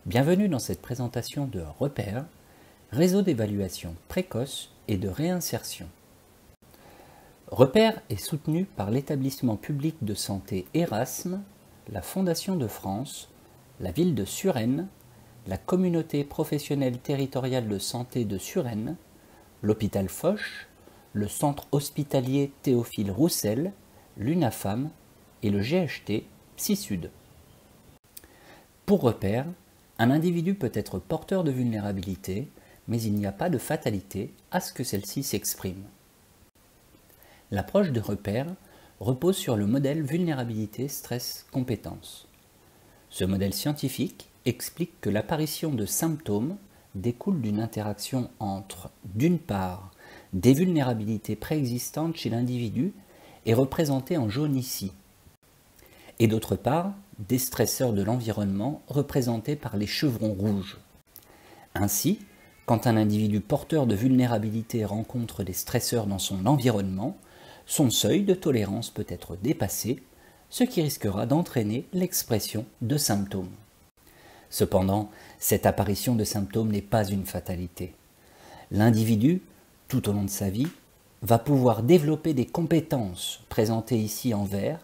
Bienvenue dans cette présentation de Repères, réseau d'évaluation précoce et de réinsertion. Repères est soutenu par l'établissement public de santé Erasme, la Fondation de France, la ville de Suresnes, la communauté professionnelle territoriale de santé de Suresnes, l'hôpital Foch, le centre hospitalier Théophile Roussel, l'UNAFAM et le GHT Psy-Sud. Pour Repères, un individu peut être porteur de vulnérabilité, mais il n'y a pas de fatalité à ce que celle-ci s'exprime. L'approche de Repères repose sur le modèle vulnérabilité-stress-compétence. Ce modèle scientifique explique que l'apparition de symptômes découle d'une interaction entre, d'une part, des vulnérabilités préexistantes chez l'individu et représentées en jaune ici, et d'autre part, des stresseurs de l'environnement représentés par les chevrons rouges. Ainsi, quand un individu porteur de vulnérabilité rencontre des stresseurs dans son environnement, son seuil de tolérance peut être dépassé, ce qui risquera d'entraîner l'expression de symptômes. Cependant, cette apparition de symptômes n'est pas une fatalité. L'individu, tout au long de sa vie, va pouvoir développer des compétences présentées ici en vert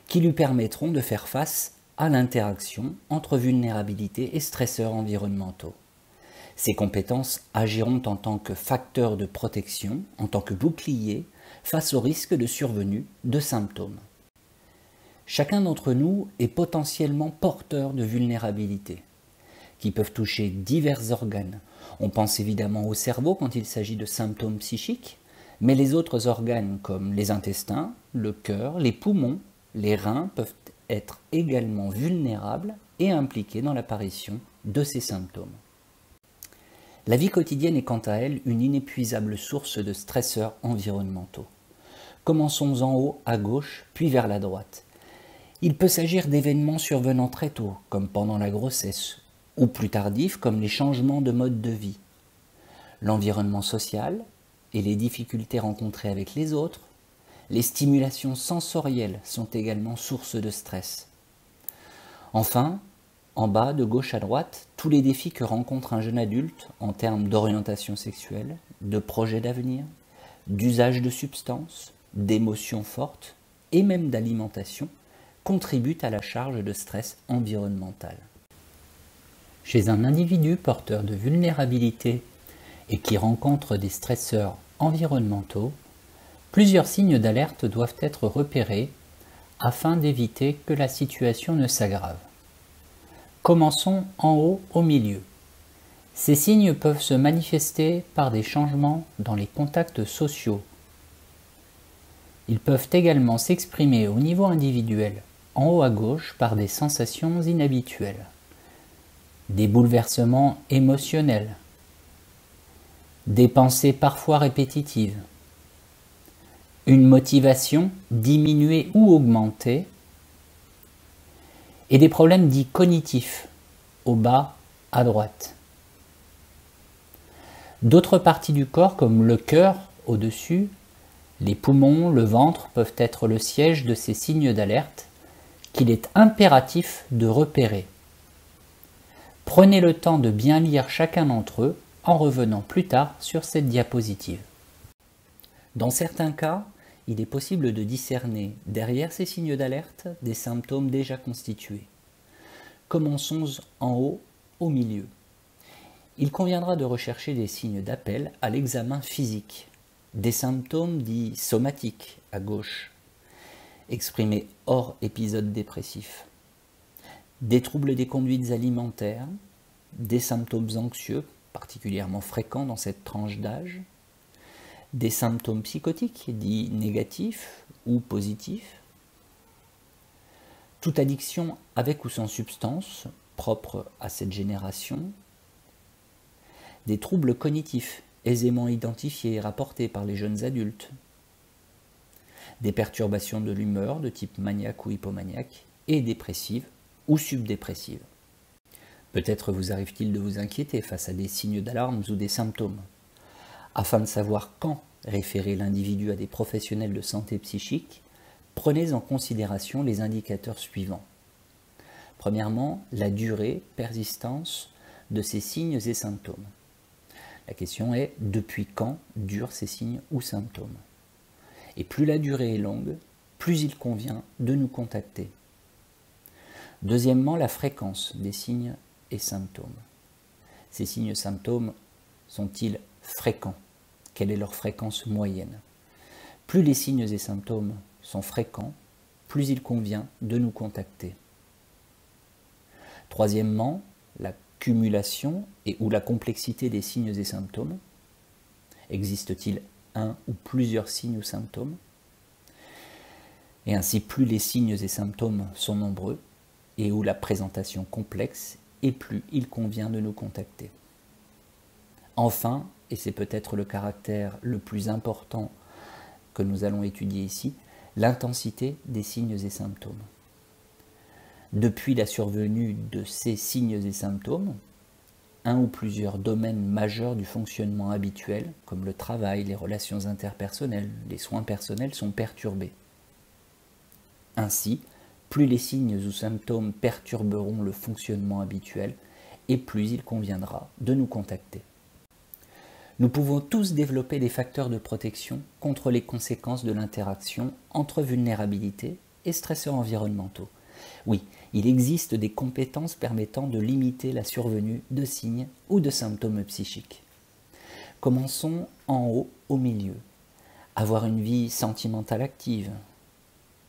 qui lui permettront de faire face à l'interaction entre vulnérabilité et stresseurs environnementaux. Ces compétences agiront en tant que facteurs de protection, en tant que bouclier, face au risque de survenue de symptômes. Chacun d'entre nous est potentiellement porteur de vulnérabilité, qui peuvent toucher divers organes. On pense évidemment au cerveau quand il s'agit de symptômes psychiques, mais les autres organes comme les intestins, le cœur, les poumons, les reins peuvent être également vulnérables et impliqués dans l'apparition de ces symptômes. La vie quotidienne est quant à elle une inépuisable source de stresseurs environnementaux. Commençons en haut à gauche, puis vers la droite. Il peut s'agir d'événements survenant très tôt, comme pendant la grossesse, ou plus tardifs, comme les changements de mode de vie. L'environnement social et les difficultés rencontrées avec les autres, les stimulations sensorielles sont également source de stress. Enfin, en bas, de gauche à droite, tous les défis que rencontre un jeune adulte en termes d'orientation sexuelle, de projets d'avenir, d'usage de substances, d'émotions fortes et même d'alimentation contribuent à la charge de stress environnemental. Chez un individu porteur de vulnérabilité et qui rencontre des stresseurs environnementaux, plusieurs signes d'alerte doivent être repérés afin d'éviter que la situation ne s'aggrave. Commençons en haut au milieu. Ces signes peuvent se manifester par des changements dans les contacts sociaux. Ils peuvent également s'exprimer au niveau individuel, en haut à gauche, par des sensations inhabituelles, des bouleversements émotionnels, des pensées parfois répétitives, une motivation diminuée ou augmentée, et des problèmes dits cognitifs, au bas à droite. D'autres parties du corps, comme le cœur au-dessus, les poumons, le ventre, peuvent être le siège de ces signes d'alerte qu'il est impératif de repérer. Prenez le temps de bien lire chacun d'entre eux en revenant plus tard sur cette diapositive. Dans certains cas, il est possible de discerner derrière ces signes d'alerte des symptômes déjà constitués. Commençons en haut au milieu. Il conviendra de rechercher des signes d'appel à l'examen physique, des symptômes dits somatiques à gauche, exprimés hors épisode dépressif, des troubles des conduites alimentaires, des symptômes anxieux, particulièrement fréquents dans cette tranche d'âge, des symptômes psychotiques dits négatifs ou positifs, toute addiction avec ou sans substance propre à cette génération, des troubles cognitifs aisément identifiés et rapportés par les jeunes adultes, des perturbations de l'humeur de type maniaque ou hypomaniaque et dépressive ou subdépressive. Peut-être vous arrive-t-il de vous inquiéter face à des signes d'alarme ou des symptômes. Afin de savoir quand référer l'individu à des professionnels de santé psychique, prenez en considération les indicateurs suivants. Premièrement, la durée, persistance de ces signes et symptômes. La question est, depuis quand durent ces signes ou symptômes? Et plus la durée est longue, plus il convient de nous contacter. Deuxièmement, la fréquence des signes et symptômes. Ces signes et symptômes sont-ils fréquents? Quelle est leur fréquence moyenne? Plus les signes et symptômes sont fréquents, plus il convient de nous contacter. Troisièmement, la cumulation et ou la complexité des signes et symptômes. Existe-t-il un ou plusieurs signes ou symptômes? Et ainsi, plus les signes et symptômes sont nombreux et ou la présentation complexe, et plus il convient de nous contacter. Enfin, et c'est peut-être le caractère le plus important que nous allons étudier ici, l'intensité des signes et symptômes. Depuis la survenue de ces signes et symptômes, un ou plusieurs domaines majeurs du fonctionnement habituel, comme le travail, les relations interpersonnelles, les soins personnels, sont perturbés. Ainsi, plus les signes ou symptômes perturberont le fonctionnement habituel, et plus il conviendra de nous contacter. Nous pouvons tous développer des facteurs de protection contre les conséquences de l'interaction entre vulnérabilité et stresseurs environnementaux. Oui, il existe des compétences permettant de limiter la survenue de signes ou de symptômes psychiques. Commençons en haut au milieu. Avoir une vie sentimentale active.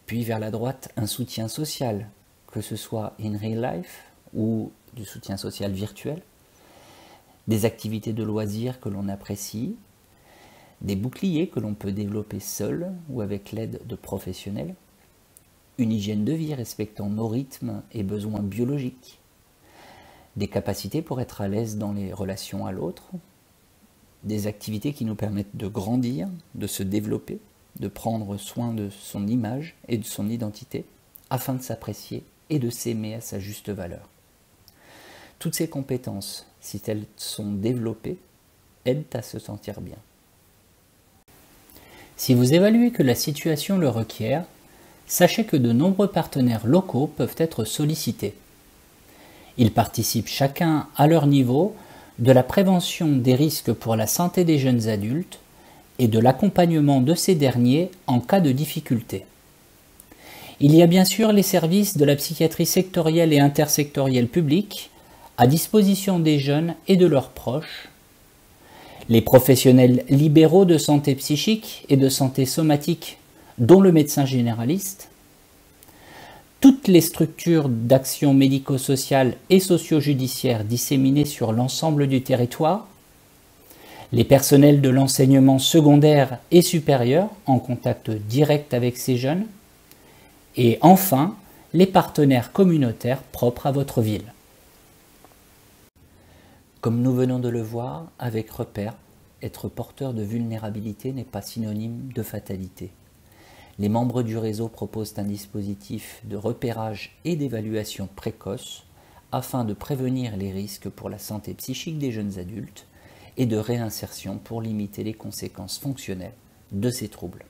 Puis vers la droite, un soutien social, que ce soit in real life ou du soutien social virtuel. Des activités de loisirs que l'on apprécie. Des boucliers que l'on peut développer seul ou avec l'aide de professionnels. Une hygiène de vie respectant nos rythmes et besoins biologiques, des capacités pour être à l'aise dans les relations à l'autre, des activités qui nous permettent de grandir, de se développer, de prendre soin de son image et de son identité, afin de s'apprécier et de s'aimer à sa juste valeur. Toutes ces compétences, si elles sont développées, aident à se sentir bien. Si vous évaluez que la situation le requiert, sachez que de nombreux partenaires locaux peuvent être sollicités. Ils participent chacun à leur niveau de la prévention des risques pour la santé des jeunes adultes et de l'accompagnement de ces derniers en cas de difficulté. Il y a bien sûr les services de la psychiatrie sectorielle et intersectorielle publique à disposition des jeunes et de leurs proches, les professionnels libéraux de santé psychique et de santé somatique dont le médecin généraliste, toutes les structures d'action médico-sociale et socio-judiciaire disséminées sur l'ensemble du territoire, les personnels de l'enseignement secondaire et supérieur en contact direct avec ces jeunes, et enfin, les partenaires communautaires propres à votre ville. Comme nous venons de le voir, avec Repère, être porteur de vulnérabilité n'est pas synonyme de fatalité. Les membres du réseau proposent un dispositif de repérage et d'évaluation précoce afin de prévenir les risques pour la santé psychique des jeunes adultes et de réinsertion pour limiter les conséquences fonctionnelles de ces troubles.